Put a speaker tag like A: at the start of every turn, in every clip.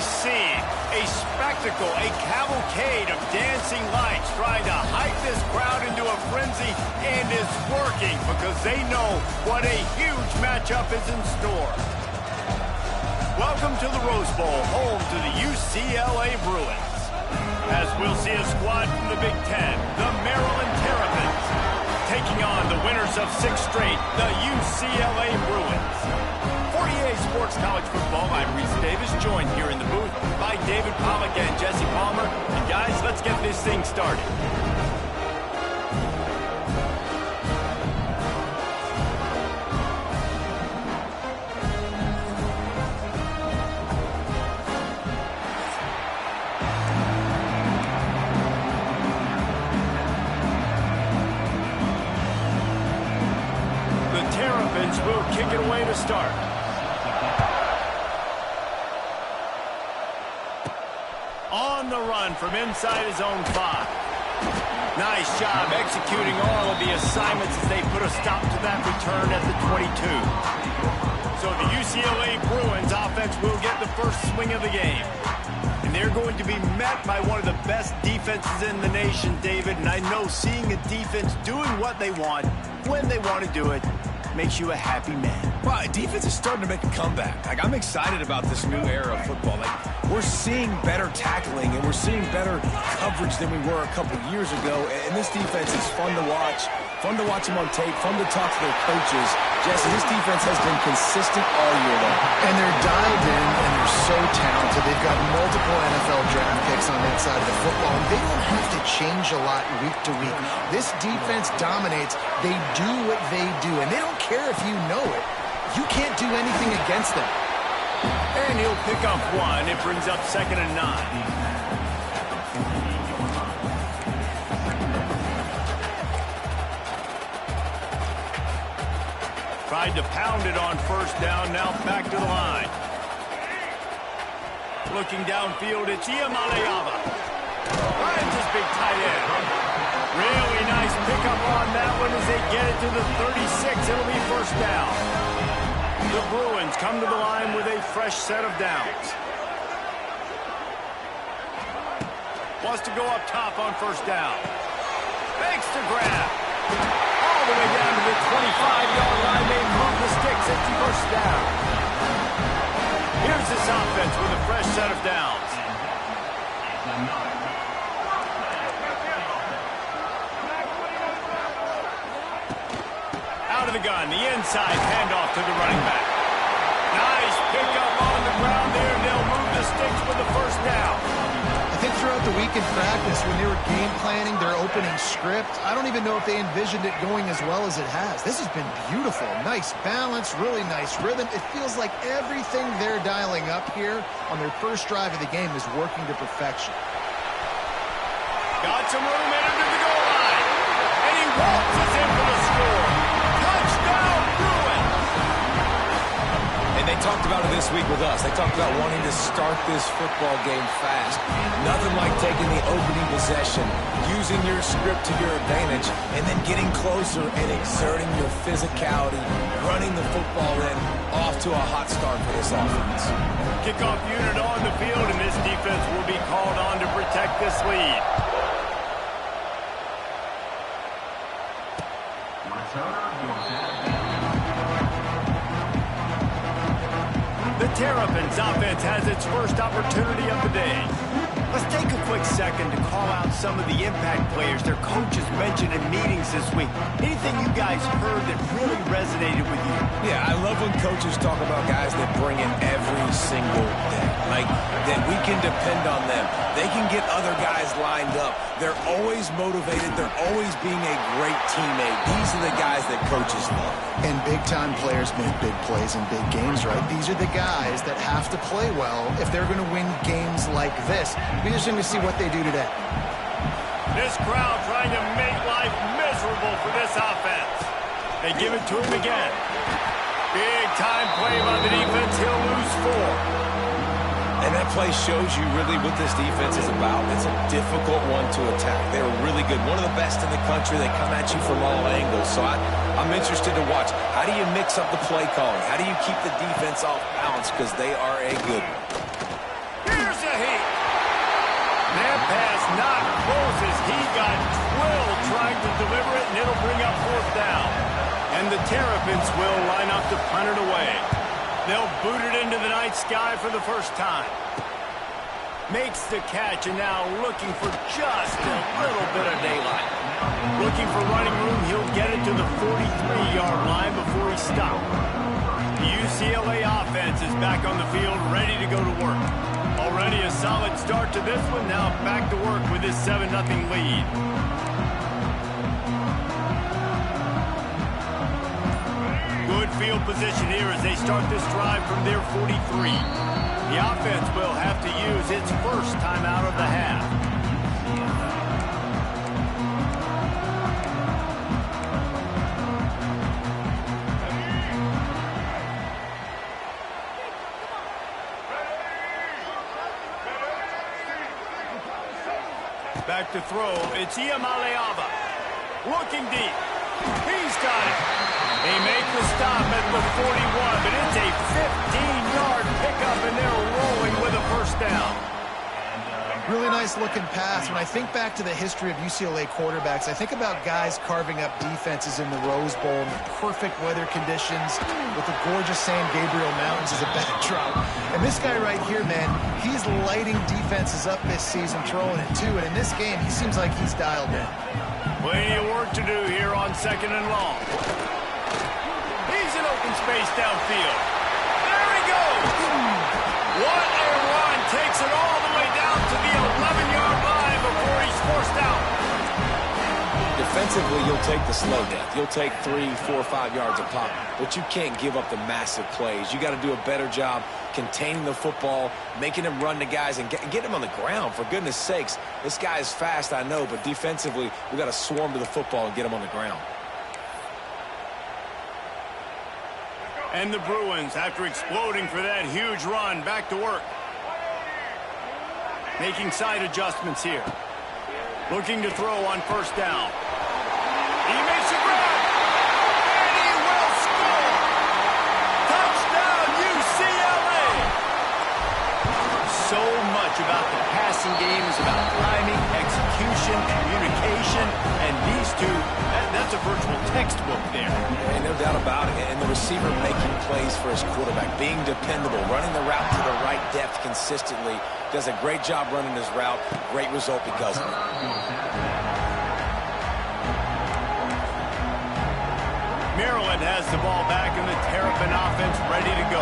A: scene, a spectacle, a cavalcade of dancing lights trying to hype this crowd into a frenzy, and it's working because they know what a huge matchup is in store. Welcome to the Rose Bowl, home to the UCLA Bruins. As we'll see a squad from the Big Ten, the Maryland Terrapins, taking on the winners of 6 straight, the UCLA Bruins. For EA Sports College Football, I'm Reese Davis, joined here in the booth by David Pollack and Jesse Palmer. And guys, let's get this thing started. The Terrapins will kick it away to start. On the run from inside his own 5. Nice job executing all of the assignments as they put a stop to that return at the 22. So the UCLA Bruins offense will get the first swing of the game. And they're going to be met by one of the best defenses in the nation, David. And I know seeing a defense doing what they want, when they want to do it, makes you a happy man.
B: Well, defense is starting to make a comeback. Like, I'm excited about this new era of football. Like, we're seeing better tackling and we're seeing better coverage than we were a couple years ago. And this defense is fun to watch them on tape, fun to talk to their coaches. Jesse, this defense has been consistent all year long.
C: And they're dialed in and they're so talented. They've got multiple NFL draft picks on that side of the football. And they don't have to change a lot week to week. This defense dominates. They do what they do. And they don't care if you know it. You can't do anything against them.
A: And he'll pick up 1. It brings up 2nd and 9. Tried to pound it on 1st down, now back to the line. Looking downfield, it's Iamaleava. Finds his big tight end. Really nice pickup on that one as they get it to the 36. It'll be 1st down. The Bruins come to the line with a fresh set of downs. Wants to go up top on 1st down. Makes the grab. All the way down to the 25-yard line. They move the sticks at 1st down. Here's this offense with a fresh set of downs. Out of the gun, the inside handoff to the running back. Nice pickup on the ground there. They'll move the sticks with the 1st down.
C: I think throughout the week in practice, when they were game planning their opening script, I don't even know if they envisioned it going as well as it has. This has been beautiful. Nice balance, really nice rhythm. It feels like everything they're dialing up here on their first drive of the game is working to perfection.
A: Got some room in under the goal line. And he waltzes in for the score. Touchdown, Bruins!
B: And they talked about it this week with us. They talked about wanting to start this football game fast. Nothing like taking the opening possession, using your script to your advantage, and then getting closer and exerting your physicality, running the football in, off to a hot start for this offense.
A: Kickoff unit on the field, and this defense will be called on to protect this lead. The Terrapins offense has its first opportunity of the day. Let's take a quick second to call out some of the impact players their coaches mentioned in meetings this week. Anything you guys heard that really resonated with you?
B: Yeah, I love when coaches talk about guys that bring in every single day. Like, that we can depend on them. They can get other guys lined up. They're always motivated. They're always being a great teammate. These are the guys that coaches love.
C: And big-time players make big plays in big games, right? These are the guys that have to play well if they're going to win games like this. We're just going to see what they do today.
A: This crowd trying to make life miserable for this offense. They give it to him again. Big-time play by the defense. He'll lose 4.
B: And that play shows you really what this defense is about. It's a difficult one to attack. They're really good. One of the best in the country. They come at you from all angles. So I'm interested to watch. How do you mix up the play calling? How do you keep the defense off balance? Because they are a good one.
A: not close as he got drilled trying to deliver it, and it'll bring up fourth down. And the Terrapins will line up to punt it away. They'll boot it into the night sky for the first time. Makes the catch, and now looking for just a little bit of daylight. Looking for running room, he'll get it to the 43-yard line before he stopped. The UCLA offense is back on the field, ready to go to work. Already a solid start to this one, now back to work with this 7-0 lead. Good field position here as they start this drive from their 43. The offense will have to use its first timeout of the half. Back to throw, it's Iamaleava. Looking deep. He's got it. They make the stop at the 41, but it's a 15-yard pickup, and they're rolling with a first down.
C: Really nice looking pass. When I think back to the history of UCLA quarterbacks, I think about guys carving up defenses in the Rose Bowl in the perfect weather conditions with the gorgeous San Gabriel Mountains as a backdrop. And this guy right here, man, he's lighting defenses up this season, throwing it too. And in this game, he seems like he's dialed in.
A: Plenty of work to do here on 2nd and long. He's in open space downfield. There he goes. What a run. Takes it all the way down to the 11-yard line before he's forced out.
B: Defensively, you'll take the slow death. You'll take 3, 4, 5 yards a pop, but you can't give up the massive plays. You got to do a better job containing the football, making him run to guys, and get him on the ground. For goodness sakes, this guy is fast, I know, but defensively, we got to swarm to the football and get him on the ground.
A: And the Bruins, after exploding for that huge run, back to work. Making side adjustments here. Looking to throw on first down. He makes a grab. And he will score. Touchdown, UCLA. So much about the passing game is about timing, execution, communication, and these two, that's a virtual textbook there.
B: And no doubt about it. And the receiver making plays for his quarterback, being dependable, running the route to the right depth consistently. Does a great job running his route. Great result because of it.
A: Maryland has the ball back, and the Terrapin offense ready to go.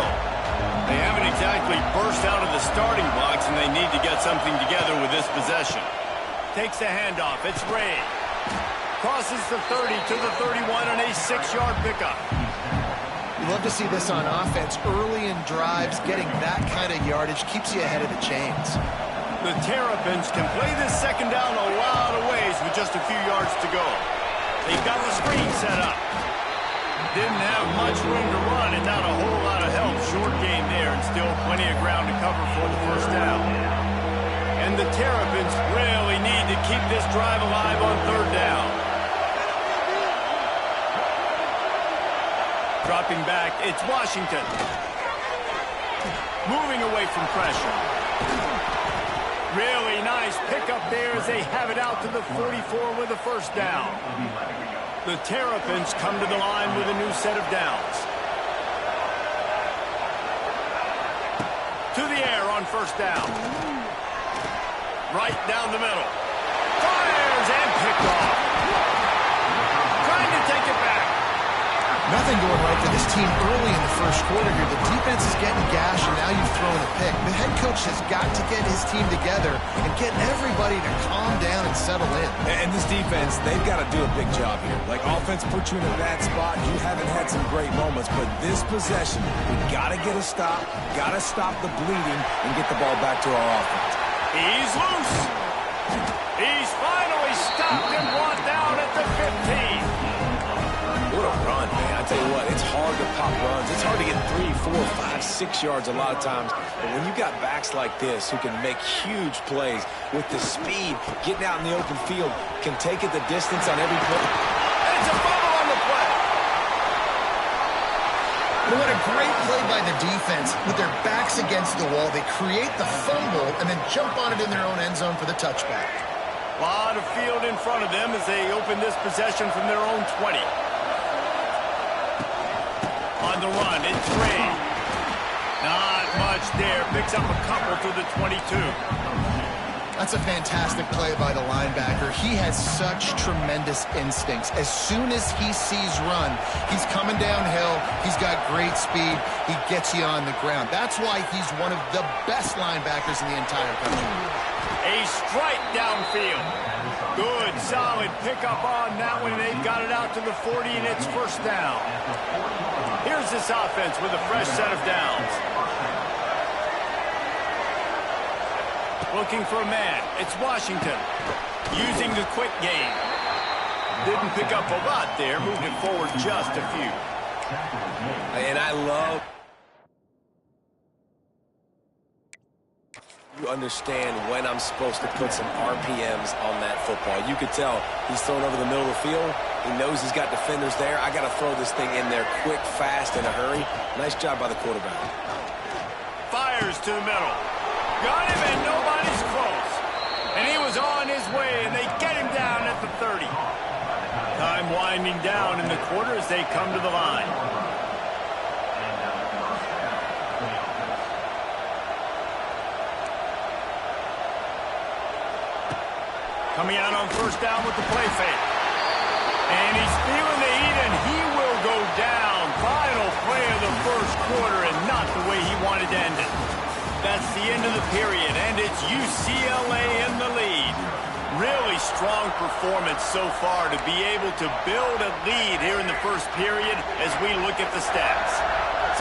A: They haven't exactly burst out of the starting blocks, and they need to get something together with this possession. Takes the handoff. It's Ray. Crosses the 30 to the 31 on a 6-yard pickup.
C: You love to see this on offense. Early in drives, getting that kind of yardage keeps you ahead of the chains.
A: The Terrapins can play this second down a lot of ways with just a few yards to go. They've got the screen set up. Didn't have much room to run and not a whole lot of help. Short game there and still plenty of ground to cover for the first down. And the Terrapins really need to keep this drive alive on third down. Dropping back, it's Washington. Moving away from pressure. Really nice pickup there as they have it out to the 44 with a first down. The Terrapins come to the line with a new set of downs. To the air on first down. Right down the middle. Fires and picked off. Trying to take it back.
C: Nothing going right for this team early in the first quarter here. The defense is getting gashed, and now you've thrown a pick. The head coach has got to get his team together and get everybody to calm down and settle in.
B: And this defense, they've got to do a big job here. Like, offense put you in a bad spot. You haven't had some great moments, but this possession, we got to get a stop, got to stop the bleeding, and get the ball back to our offense.
A: He's loose. He's finally stopped and brought down at the 15.
B: What a run, man. I tell you what, it's hard to pop runs. It's hard to get 3, 4, 5, 6 yards a lot of times. But when you got backs like this who can make huge plays with the speed, getting out in the open field, can take it the distance on every play.
A: And it's a fumble on the play.
C: What a great play by the defense. With their backs against the wall, they create the fumble and then jump on it in their own end zone for the touchback.
A: A lot of field in front of them as they open this possession from their own 20. On the run, it's Ray. Not much there. Picks up a couple to the 22.
C: That's a fantastic play by the linebacker. He has such tremendous instincts. As soon as he sees run, he's coming downhill. He's got great speed. He gets you on the ground. That's why he's one of the best linebackers in the entire country.
A: A strike downfield. Good, solid pickup on that one. They've got it out to the 40, and it's first down. Here's this offense with a fresh set of downs. Looking for a man. It's Washington. Using the quick game. Didn't pick up a lot there. Moved it forward just a few.
B: And I love... You understand when I'm supposed to put some RPMs on that football. You could tell he's throwing over the middle of the field. He knows he's got defenders there. I got to throw this thing in there quick, fast, in a hurry. Nice job by the quarterback.
A: Fires to the middle. Got him, and nobody's close. And he was on his way, and they get him down at the 30. Time winding down in the quarter as they come to the line. Coming out on first down with the play fake. And he's feeling the heat, and he will go down. Final play of the first quarter, and not the way he wanted to end it. That's the end of the period, and it's UCLA in the lead. Really strong performance so far to be able to build a lead here in the first period as we look at the stats.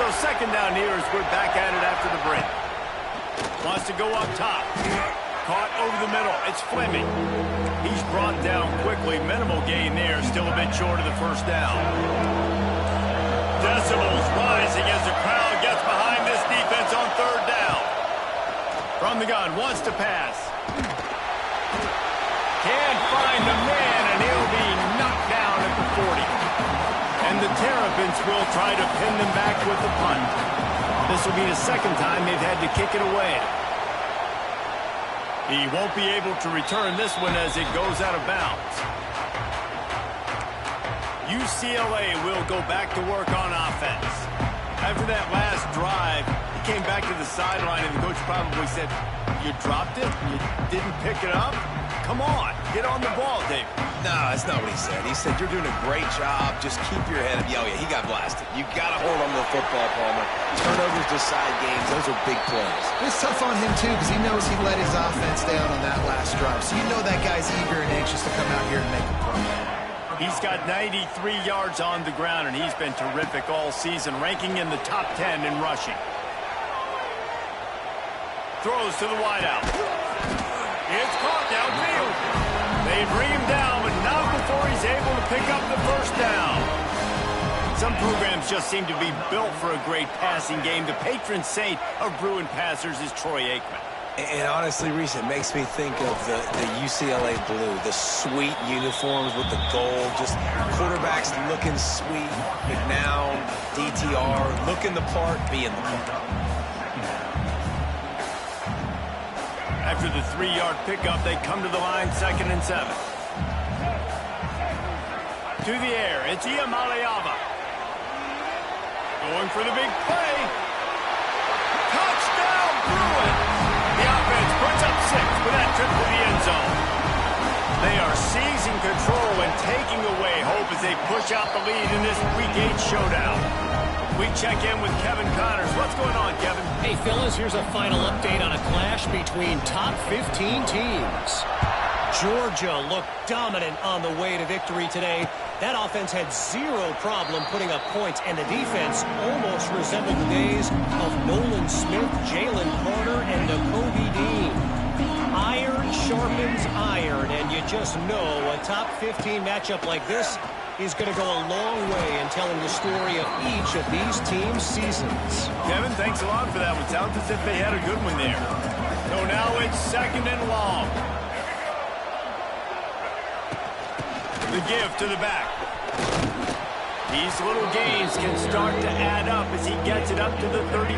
A: So second down here as we're back at it after the break. Wants to go up top. Caught over the middle. It's Fleming. He's brought down quickly. Minimal gain there. Still a bit short of the first down. Decibels rising as the crowd gets behind this defense on third down. From the gun, wants to pass. Can't find the man, and he'll be knocked down at the 40. And the Terrapins will try to pin them back with the punt. This will be the second time they've had to kick it away. He won't be able to return this one as it goes out of bounds. UCLA will go back to work on offense. After that last drive, he came back to the sideline, and the coach probably said, "You dropped it? You didn't pick it up? Come on, get on the ball, David."
B: No, that's not what he said. He said, "You're doing a great job. Just keep your head up." Oh, yeah, he got blasted. You got to hold on to the football, Palmer. Turnovers decide games. Those are big plays.
C: It's tough on him, too, because he knows he let his offense down on that last drive. So you know that guy's eager and anxious to come out here and make a play.
A: He's got 93 yards on the ground, and he's been terrific all season, ranking in the top 10 in rushing. Throws to the wideout. It's caught downfield. They bring him down, but not before he's able to pick up the first down. Some programs just seem to be built for a great passing game. The patron saint of Bruin passers is Troy Aikman.
B: And honestly, Reese, it makes me think of the UCLA blue, the sweet uniforms with the gold, just quarterbacks looking sweet, McNown, DTR, looking the part, being the part.
A: After the 3-yard pickup, they come to the line, 2nd and 7. To the air, it's Iamaleava. Going for the big play. Touchdown, Bruin! The offense puts up 6 with that trip to the end zone. They are seizing control and taking away hope as they push out the lead in this Week 8 showdown. We check in with Kevin Connors. What's going on, Kevin?
D: Hey, fellas, here's a final update on a clash between top 15 teams. Georgia looked dominant on the way to victory today. That offense had zero problem putting up points, and the defense almost resembled the days of Nolan Smith, Jalen Carter, and Nakobe Dean. Iron sharpens iron, and you just know a top 15 matchup like this is going to go a long way in telling the story of each of these teams' seasons.
A: Kevin, thanks a lot for that one. Sounds as if they had a good one there. So now it's 2nd and long. The give to the back. These little gains can start to add up as he gets it up to the 34.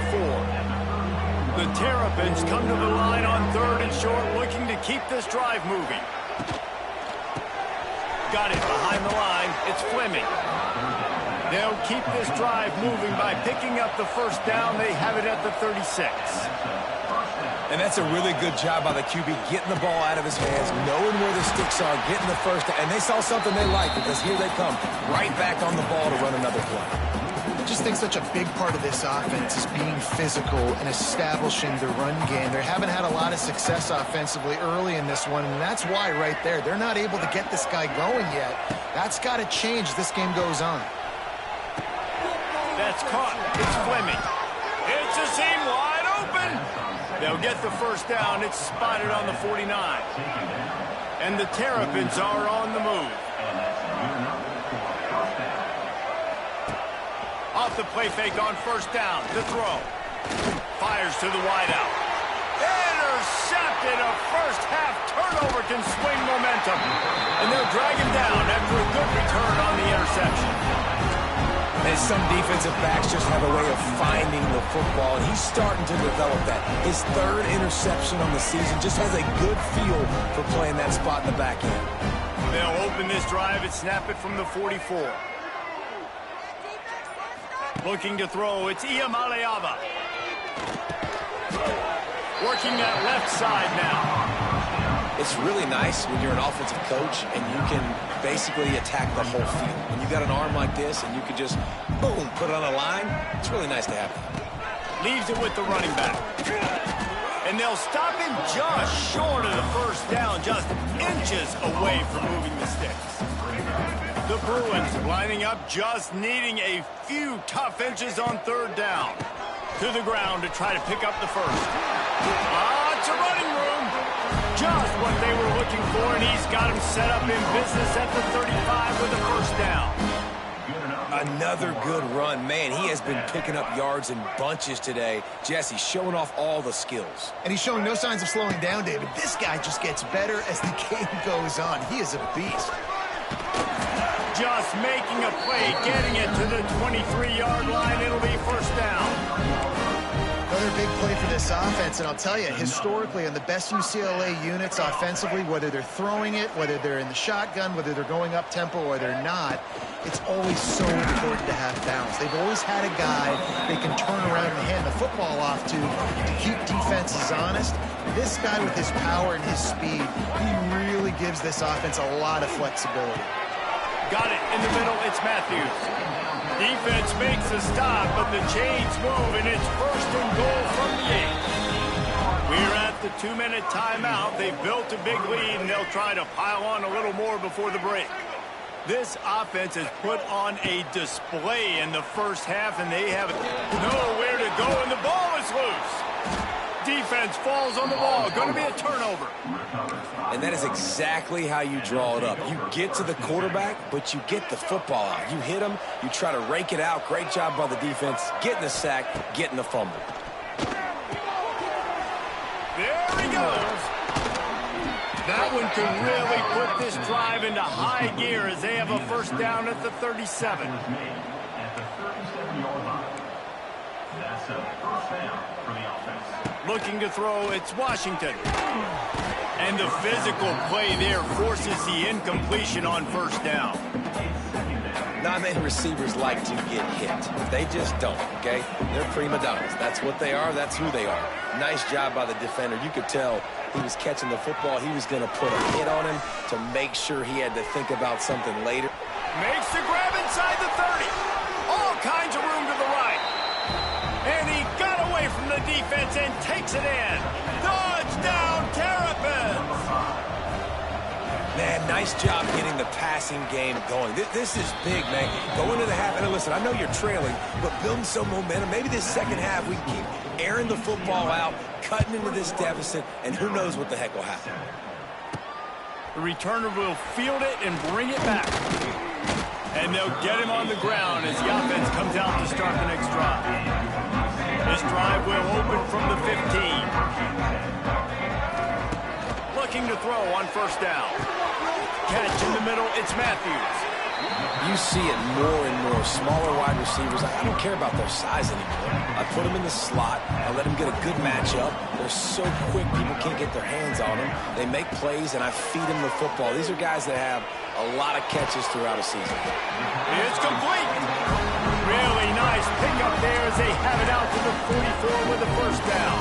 A: The Terrapins come to the line on 3rd and short, looking to keep this drive moving. Got it behind the line. It's Fleming. They'll keep this drive moving by picking up the first down. They have it at the 36.
B: And that's a really good job by the QB, getting the ball out of his hands, knowing where the sticks are, getting the first down. And they saw something they liked because here they come, right back on the ball to run another play.
C: I just think such a big part of this offense is being physical and establishing the run game. They haven't had a lot of success offensively early in this one, and that's why right there, they're not able to get this guy going yet. That's got to change as this game goes on.
A: That's caught. It's Fleming. It's a seam wide open. They'll get the first down. It's spotted on the 49. And the Terrapins are on the move. Off the play fake on first down. The throw. Fires to the wideout. Intercepted. A first half turnover can swing momentum. And they'll drag him down after a good return on the interception.
B: And some defensive backs just have a way of finding the football, and he's starting to develop that. His third interception on the season just has a good feel for playing that spot in the back end.
A: They'll open this drive and snap it from the 44. Looking to throw, it's Iamaleava. Working that left side now.
B: It's really nice when you're an offensive coach and you can basically attack the whole field. When you got an arm like this and you can just, boom, put it on a line, it's really nice to have that.
A: Leaves it with the running back. And they'll stop him just short of the first down, just inches away from moving the sticks. The Bruins lining up, just needing a few tough inches on third down. To the ground to try to pick up the first. It's a running room. Just what they were looking for, and he's got him set up in business at the 35 with a first down.
B: Another good run. Man, he has been picking up yards in bunches today. Jesse showing off all the skills.
C: And he's showing no signs of slowing down, David. This guy just gets better as the game goes on. He is a beast.
A: Just making a play, getting it to the 23-yard line. It'll be first down.
C: Another big play for this offense, and I'll tell you, historically, on the best UCLA units offensively, whether they're throwing it, whether they're in the shotgun, whether they're going up-tempo or they're not, it's always so important to have balance. They've always had a guy they can turn around and hand the football off to keep defenses honest. This guy with his power and his speed, he really gives this offense a lot of flexibility.
A: Got it in the middle, it's Matthews. Defense makes a stop, but the chains move, and it's first and goal from the 8. We're at the 2-minute timeout. They've built a big lead, and they'll try to pile on a little more before the break. This offense has put on a display in the first half, and they have nowhere to go, and the ball is loose. Defense falls on the ball. Going to be a turnover.
B: And that is exactly how you draw it up. You get to the quarterback, but you get the football out. You hit him, you try to rake it out. Great job by the defense, getting the sack, getting the fumble.
A: There he goes. That one can really put this drive into high gear as they have a first down at the 37. That's a first down for the offense. Looking to throw, it's Washington. And the physical play there forces the incompletion on first down.
B: Non-man receivers like to get hit. They just don't, okay? They're prima donnas. That's what they are. That's who they are. Nice job by the defender. You could tell he was catching the football. He was going to put a hit on him to make sure he had to think about something later.
A: Makes the grab inside the 30. All kinds of room to the right. And he got away from the defense and takes it in. Touchdown, Terrapins!
B: Man, nice job getting the passing game going. This is big, man. Going to the half, and listen, I know you're trailing, but building some momentum. Maybe this second half we keep airing the football out, cutting into this deficit, and who knows what the heck will happen.
A: The returner will field it and bring it back. And they'll get him on the ground as the offense comes out to start the next drive. This drive will open from the 15. Looking to throw on first down. Catch in the middle, it's Matthews.
B: You see it more and more. Smaller wide receivers, I don't care about their size anymore. I put them in the slot. I let them get a good matchup. They're so quick, people can't get their hands on them. They make plays, and I feed them the football. These are guys that have a lot of catches throughout a season.
A: It's complete. Really nice pickup there as they have it out to the 44 with the first down.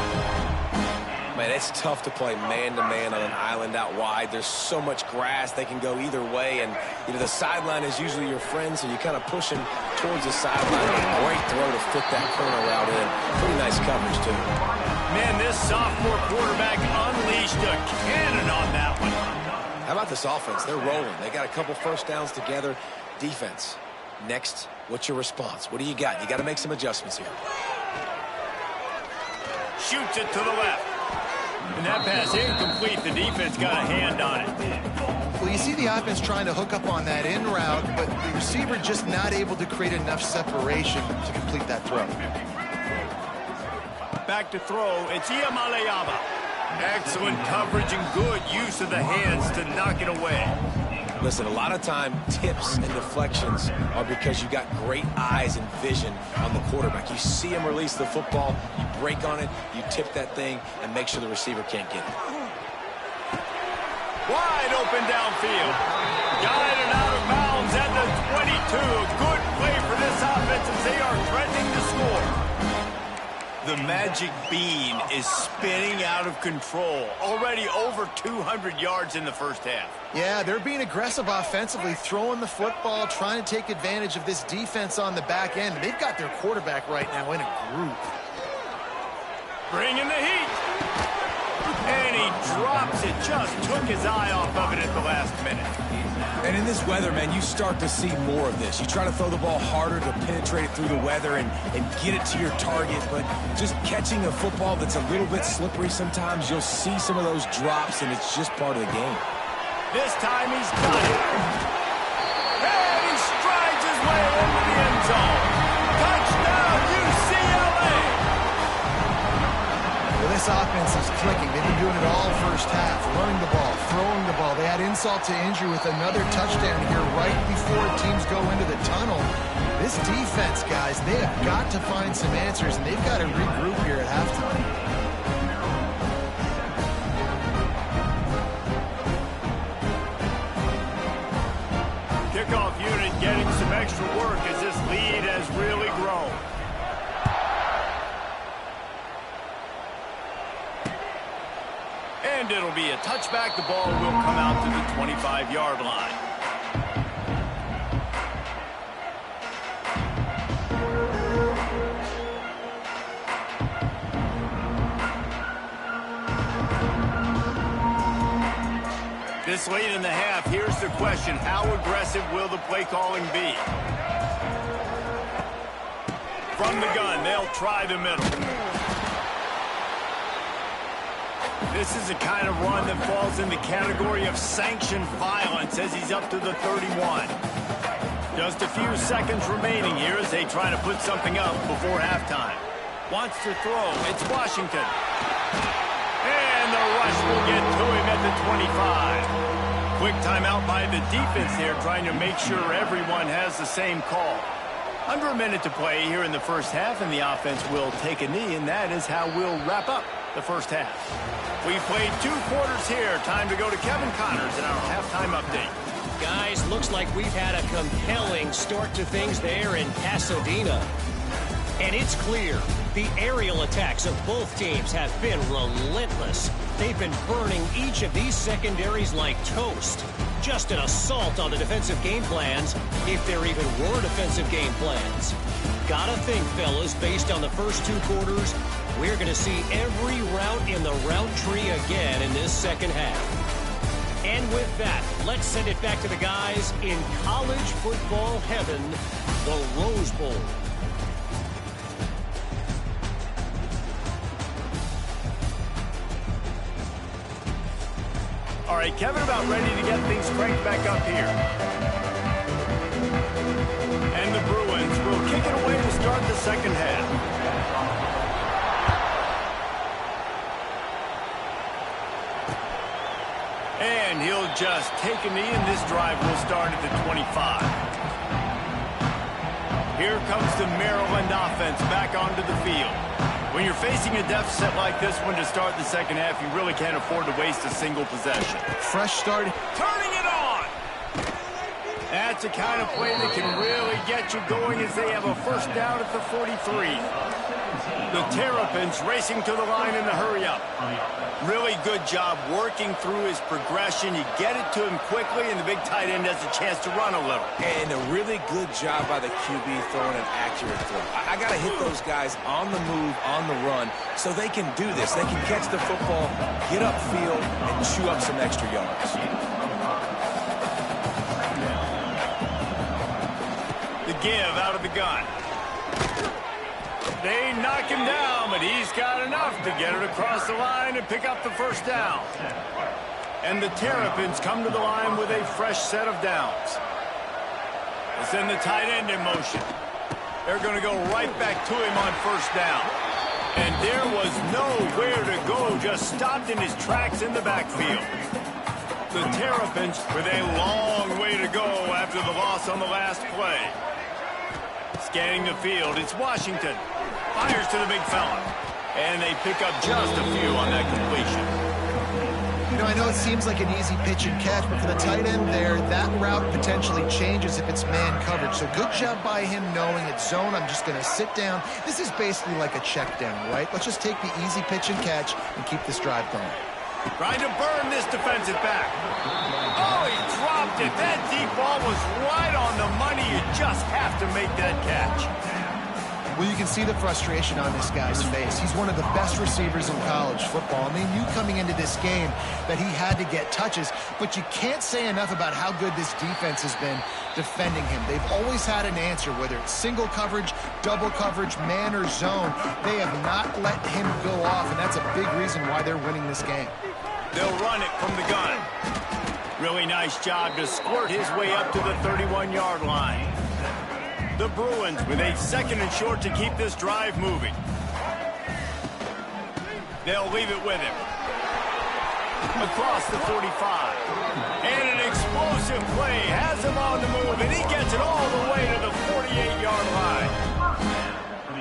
B: Man, it's tough to play man-to-man on an island out wide. There's so much grass. They can go either way, and the sideline is usually your friend, so you kind of push him towards the sideline. Great throw to fit that corner route in. Pretty nice coverage, too.
A: Man, this sophomore quarterback unleashed a cannon on that one.
B: How about this offense? They're rolling. They got a couple first downs together. Defense. Next, what's your response? What do you got? You got to make some adjustments here.
A: Shoots it to the left. And that pass incomplete. The defense got a hand on it.
C: Well, you see the offense trying to hook up on that in route, but the receiver just not able to create enough separation to complete that throw.
A: Back to throw. It's Iamaleava. Excellent coverage and good use of the hands to knock it away.
B: Listen, a lot of time, tips and deflections are because you got great eyes and vision on the quarterback. You see him release the football, you break on it, you tip that thing, and make sure the receiver can't get it.
A: Wide open downfield. Guided out of bounds at the 22. A good play for this offense as they are threatening to score. The magic bean is spinning out of control. Already over 200 yards in the first half.
C: Yeah, they're being aggressive offensively, throwing the football, trying to take advantage of this defense on the back end. They've got their quarterback right now in a group.
A: Bringing the heat. And he drops it. Just took his eye off of it at the last minute.
B: And in this weather, man, you start to see more of this. You try to throw the ball harder to penetrate it through the weather and get it to your target, but just catching a football that's a little bit slippery sometimes, you'll see some of those drops, and it's just part of the game.
A: This time he's got it. And he strides his way into the end zone. Touchdown, UCLA!
C: Well, this offense is clicking. They've been doing it all first half, running the ball, throwing the ball. They had insult to injury with another touchdown here right before teams go into the tunnel. This defense, guys, they have got to find some answers, and they've got to regroup here at halftime.
A: Kickoff unit getting some extra work as this lead has really grown. And it'll be a touchback. The ball will come out to the 25-yard line. This late in the half, here's the question. How aggressive will the play calling be? From the gun, they'll try the middle. This is a kind of run that falls in the category of sanctioned violence as he's up to the 31. Just a few seconds remaining here as they try to put something up before halftime. Wants to throw. It's Washington. And the rush will get to him at the 25. Quick timeout by the defense there, trying to make sure everyone has the same call. Under a minute to play here in the first half, and the offense will take a knee, and that is how we'll wrap up the first half. We've played 2 quarters here. Time to go to Kevin Connors in our halftime update.
D: Guys, looks like we've had a compelling start to things there in Pasadena. And it's clear the aerial attacks of both teams have been relentless. They've been burning each of these secondaries like toast. Just an assault on the defensive game plans, if there even were defensive game plans. Gotta think, fellas, based on the first 2 quarters, we're going to see every route in the route tree again in this second half. And with that, let's send it back to the guys in college football heaven, the Rose Bowl.
A: All right, Kevin, about ready to get things cranked back up here. And the Bruins will kick it away to start the second half. And he'll just take a knee, and this drive will start at the 25. Here comes the Maryland offense back onto the field. When you're facing a deficit like this one to start the second half, you really can't afford to waste a single possession.
C: Fresh start.
A: Turning it on! That's the kind of play that can really get you going as they have a first down at the 43. The Terrapins racing to the line in the hurry-up. Really good job working through his progression. You get it to him quickly, and the big tight end has a chance to run a little.
B: And a really good job by the QB throwing an accurate throw. I got to hit those guys on the move, on the run, so they can do this. They can catch the football, get upfield, and chew up some extra yards.
A: The give out of the gun. They knock him down, but he's got enough to get it across the line and pick up the first down. And the Terrapins come to the line with a fresh set of downs. They send the tight end in motion. They're going to go right back to him on first down. And there was nowhere to go, just stopped in his tracks in the backfield. The Terrapins with a long way to go after the loss on the last play. Scanning the field, it's Washington. Fires to the big fella. And they pick up just a few on that completion.
C: You know, I know it seems like an easy pitch and catch, but for the tight end there, that route potentially changes if it's man coverage. So good job by him knowing it's zone. I'm just going to sit down. This is basically like a check down, right? Let's just take the easy pitch and catch and keep this drive going.
A: Trying to burn this defensive back. Oh, he dropped it. That deep ball was right on the money. You just have to make that catch.
C: Well, you can see the frustration on this guy's face. He's one of the best receivers in college football, and they knew coming into this game that he had to get touches, but you can't say enough about how good this defense has been defending him. They've always had an answer, whether it's single coverage, double coverage, man or zone. They have not let him go off, and that's a big reason why they're winning this game.
A: They'll run it from the gun. Really nice job to squirt his way up to the 31-yard line. The Bruins with a second and short to keep this drive moving. They'll leave it with him. Across the 45. And an explosive play has him on the move, and he gets it all the way to the 48-yard line.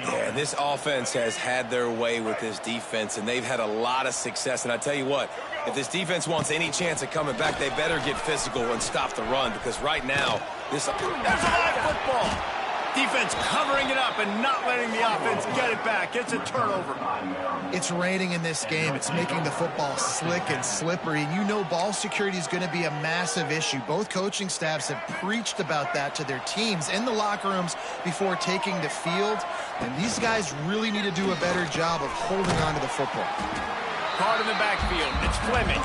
B: Yeah, this offense has had their way with this defense, and they've had a lot of success. And I tell you what, if this defense wants any chance of coming back, they better get physical and stop the run, because right now,
A: there's a live football. Defense covering it up and not letting the offense get it back. It's a turnover.
C: It's raining in this game. It's making the football slick and slippery. And you know ball security is going to be a massive issue. Both coaching staffs have preached about that to their teams in the locker rooms before taking the field. And these guys really need to do a better job of holding on to the football.
A: Caught in the backfield. It's Fleming.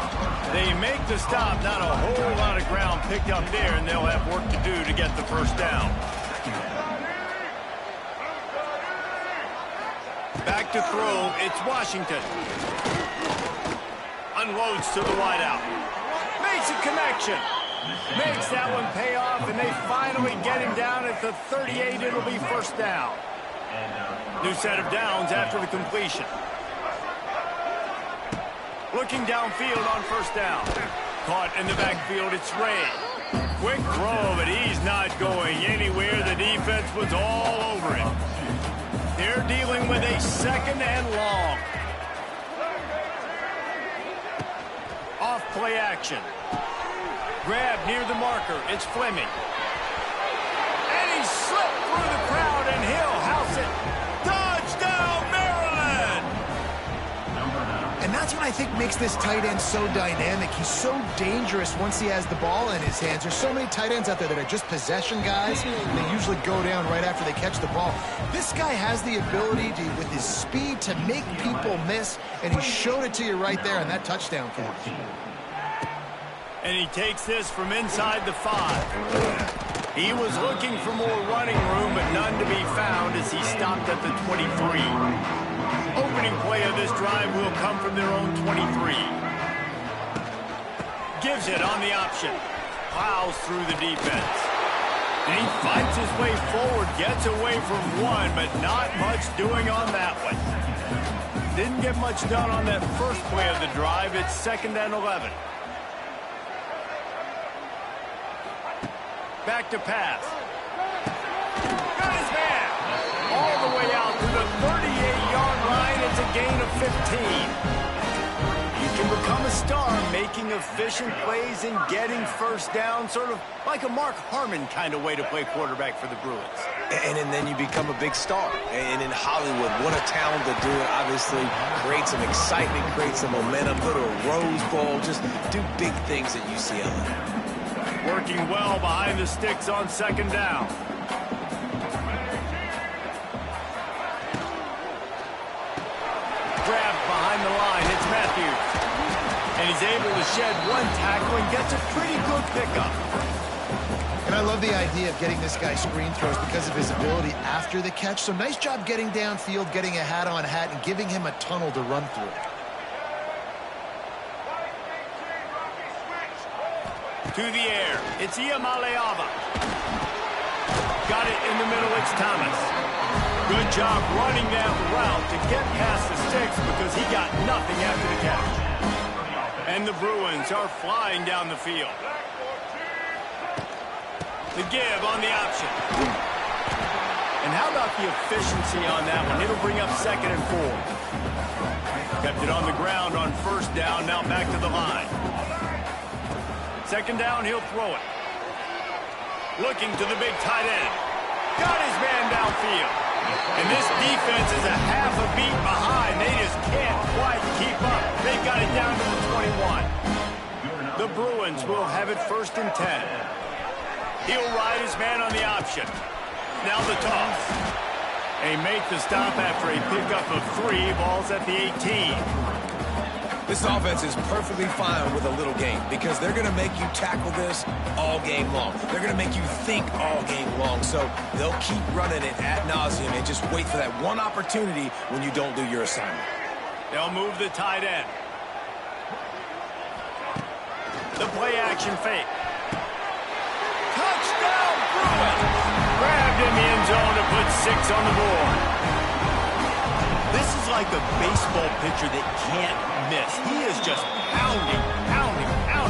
A: They make the stop. Not a whole lot of ground picked up there, and they'll have work to do to get the first down. Back to throw, it's Washington. Unloads to the wideout. Makes a connection. Makes that one pay off, and they finally get him down at the 38. It'll be first down. New set of downs after the completion. Looking downfield on first down. Caught in the backfield, it's Ray. Quick throw, but he's not going anywhere. The defense was all over him. They're dealing with a second and long. Off play action. Grab near the marker. It's Fleming. And he slipped through the crowd, and he'll house it. Touchdown, Maryland!
C: And that's what I think makes this tight end so dynamic. He's so dangerous once he has the ball in his hands. There's so many tight ends out there that are just possession guys, and they usually go down right after they catch the ball. This guy has the ability to, with his speed, to make people miss, and he showed it to you right there on that touchdown catch.
A: And he takes this from inside the 5. He was looking for more running room, but none to be found as he stopped at the 23. Opening play of this drive will come from their own 23. Gives it on the option. Plows through the defense. And he fights his way forward, gets away from one, but not much doing on that one. Didn't get much done on that first play of the drive. It's second and 11. Back to pass. Got his man To the 38-yard line, it's a gain of 15. You can become a star making efficient plays and getting first down, sort of like a Mark Harmon kind of way to play quarterback for the Bruins.
B: And then you become a big star. And in Hollywood, what a talent to do it. Obviously, create some excitement, create some momentum, go to a Rose Bowl, just do big things at UCLA.
A: Working well behind the sticks on second down. Grabbed behind the line, it's Matthews. And he's able to shed one tackle and gets a pretty good pickup.
C: And I love the idea of getting this guy screen throws because of his ability after the catch. So nice job getting downfield, getting a hat-on-hat, and giving him a tunnel to run through.
A: To the air, it's Iamaleava. Got it in the middle, it's Thomas. Good job running that route to get past the sticks because he got nothing after the catch. And the Bruins are flying down the field. The give on the option. And how about the efficiency on that one? It'll bring up 2nd and 4. Kept it on the ground on first down, now back to the line. 2nd down, he'll throw it. Looking to the big tight end. Got his man downfield. And this defense is a half a beat behind. They just can't quite keep up. They've got it down to the 21. The Bruins will have it 1st and 10. He'll ride his man on the option. Now the toss. They make the stop after a pickup of 3. Ball's at the 18.
B: This offense is perfectly fine with a little game because they're going to make you tackle this all game long. They're going to make you think all game long. So they'll keep running it ad nauseum and just wait for that one opportunity when you don't do your assignment.
A: They'll move the tight end. The play action fake. Touchdown Bruins! Grabbed in the end zone to put 6 on the board. This is like a baseball pitcher that can't miss. He is just pounding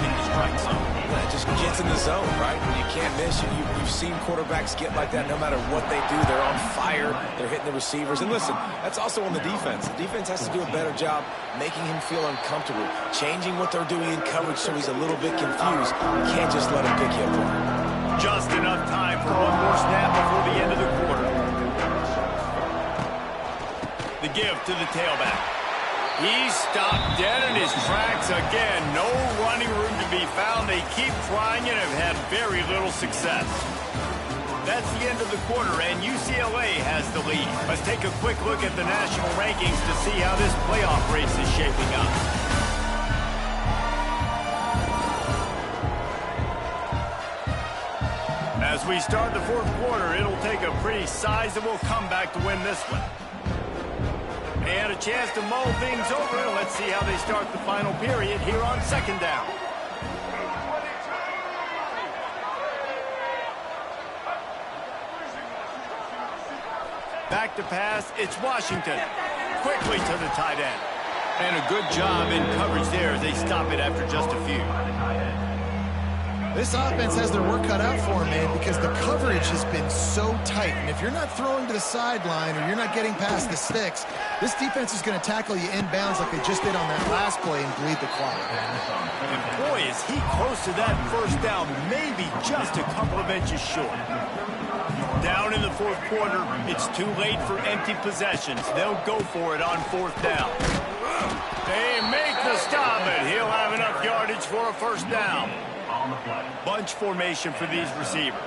A: the strike zone.
B: Yeah, it just gets in the zone, right? When you can't miss, you've seen quarterbacks get like that no matter what they do. They're on fire. They're hitting the receivers. And listen, that's also on the defense. The defense has to do a better job making him feel uncomfortable, changing what they're doing in coverage so he's a little bit confused. You can't just let him pick you apart.
A: Just enough time for one more snap before the end of the quarter. The give to the tailback. He's stopped dead in his tracks again. No running room to be found. They keep trying and have had very little success. That's the end of the quarter, and UCLA has the lead. Let's take a quick look at the national rankings to see how this playoff race is shaping up. As we start the 4th quarter, it'll take a pretty sizable comeback to win this one. And a chance to mull things over. Let's see how they start the final period here on 2nd down. Back to pass, it's Washington. Quickly to the tight end. And a good job in coverage there as they stop it after just a few.
C: This offense has their work cut out for them, man, because the coverage has been so tight. And if you're not throwing to the sideline or you're not getting past the sticks, this defense is going to tackle you inbounds like they just did on that last play and bleed the clock.
A: And boy, is he close to that first down, maybe just a couple of inches short. Down in the 4th quarter, it's too late for empty possessions. They'll go for it on 4th down. They make the stop, and he'll have enough yardage for a first down. Bunch formation for these receivers.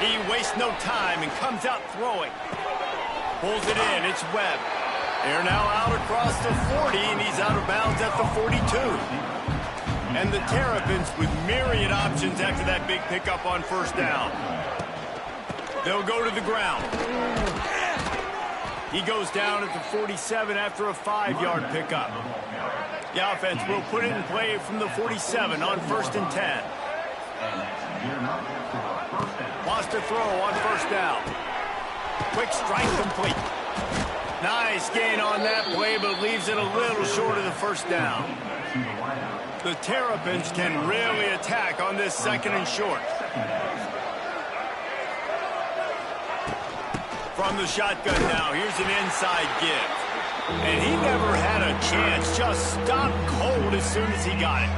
A: He wastes no time and comes out throwing. Pulls it in, it's Webb. They're now out across the 40, and he's out of bounds at the 42. And the Terrapins with myriad options after that big pickup on first down. They'll go to the ground. He goes down at the 47 after a 5-yard pickup. The offense will put it in play from the 47 on 1st and 10. Wants to throw on first down. Quick strike complete. Nice gain on that play, but leaves it a little short of the first down. The Terrapins can really attack on this 2nd and short. From the shotgun now, here's an inside give. And he never had a chance, just stopped cold as soon as he got it.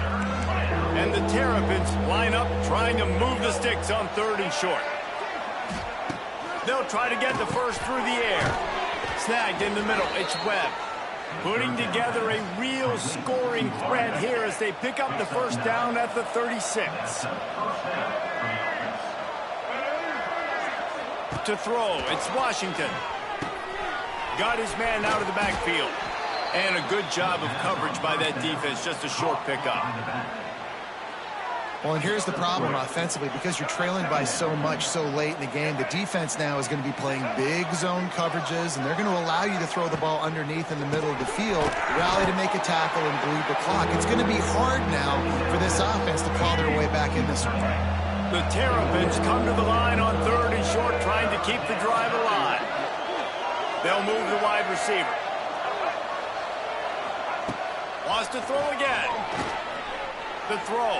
A: And the Terrapins line up trying to move the sticks on 3rd and short. They'll try to get the first through the air. Snagged in the middle, it's Webb. Putting together a real scoring threat here as they pick up the first down at the 36. To throw, it's Washington. Got his man out of the backfield. And a good job of coverage by that defense, just a short pickup.
C: Well, and here's the problem offensively. Because you're trailing by so much so late in the game, the defense now is going to be playing big zone coverages, and they're going to allow you to throw the ball underneath in the middle of the field, rally to make a tackle, and bleed the clock. It's going to be hard now for this offense to claw their way back in this one.
A: The Terrapins come to the line on 3rd and short, trying to keep the drive alive. They'll move the wide receiver. Wants to throw again. The throw.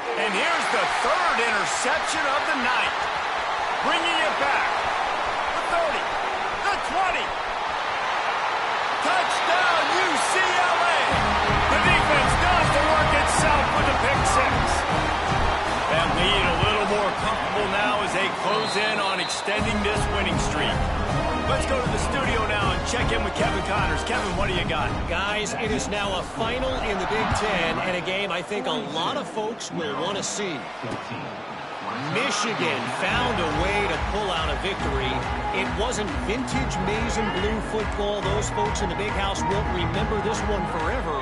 A: And here's the 3rd interception of the night. Bringing it back. The 30. The 20. Touchdown, UCLA. The defense does the work itself with a pick 6. That lead a little more comfortable now as they close in on extending this winning streak. Let's go to the studio now and check in with Kevin Connors. Kevin, what do you got?
D: Guys, it is now a final in the Big Ten and a game I think a lot of folks will want to see. Michigan found a way to pull out a victory. It wasn't vintage maize and blue football. Those folks in the big house won't remember this one forever,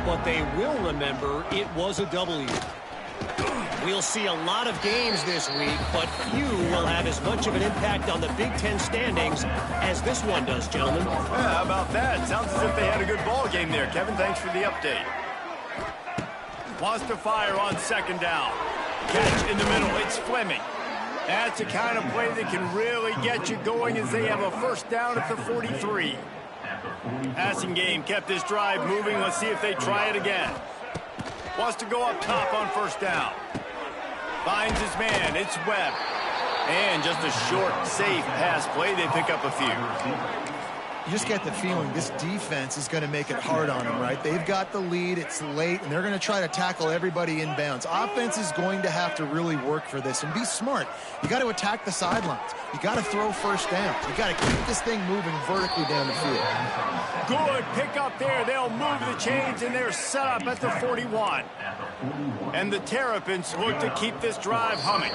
D: but they will remember it was a W. We'll see a lot of games this week, but few will have as much of an impact on the Big Ten standings as this one does, gentlemen.
A: Yeah, how about that? Sounds as if they had a good ball game there. Kevin, thanks for the update. Wants to fire on 2nd down. Catch in the middle. It's Fleming. That's the kind of play that can really get you going as they have a first down at the 43. Passing game kept this drive moving. Let's see if they try it again. Wants to go up top on 1st down. Finds his man. It's Webb. And just a short, safe pass play. They pick up a few.
C: You just get the feeling this defense is going to make it hard on them, right? They've got the lead. It's late, and they're going to try to tackle everybody inbounds. Offense is going to have to really work for this and be smart. You got to attack the sidelines. You got to throw first down. You got to keep this thing moving vertically down the field.
A: Good pick up there. They'll move the chains, and they're set up at the 41. And the Terrapins look to keep this drive humming.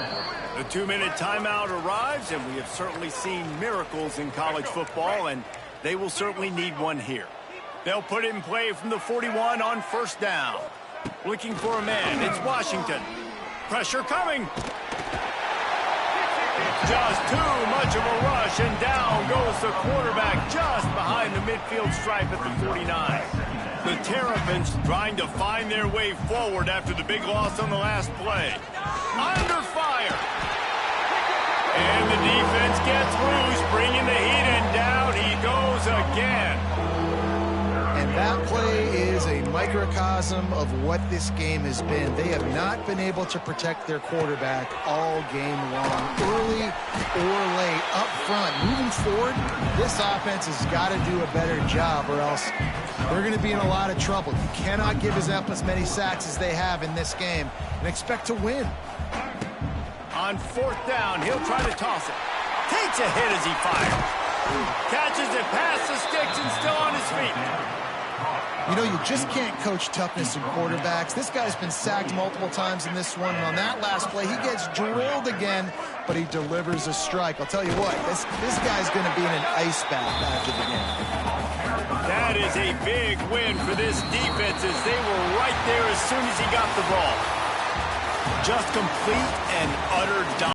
A: The 2-minute timeout arrives, and we have certainly seen miracles in college football, and they will certainly need one here. They'll put it in play from the 41 on 1st down. Looking for a man. It's Washington. Pressure coming. Just too much of a rush, and down goes the quarterback just behind the midfield stripe at the 49. The Terrapins trying to find their way forward after the big loss on the last play. Under fire. And the defense gets loose, bringing the heat, and down he goes again.
C: And that play is a microcosm of what this game has been. They have not been able to protect their quarterback all game long, early or late, up front. Moving forward, this offense has got to do a better job, or else they're going to be in a lot of trouble. You cannot give up as many sacks as they have in this game and expect to win.
A: On 4th down, he'll try to toss it. Takes a hit as he fires. Catches it past the sticks and still on his feet.
C: You know, you just can't coach toughness in quarterbacks. This guy's been sacked multiple times in this one, and on that last play, he gets drilled again, but he delivers a strike. I'll tell you what, this guy's going to be in an ice bath after the game.
A: That is a big win for this defense as they were right there as soon as he got the ball. Just complete and utter dominance.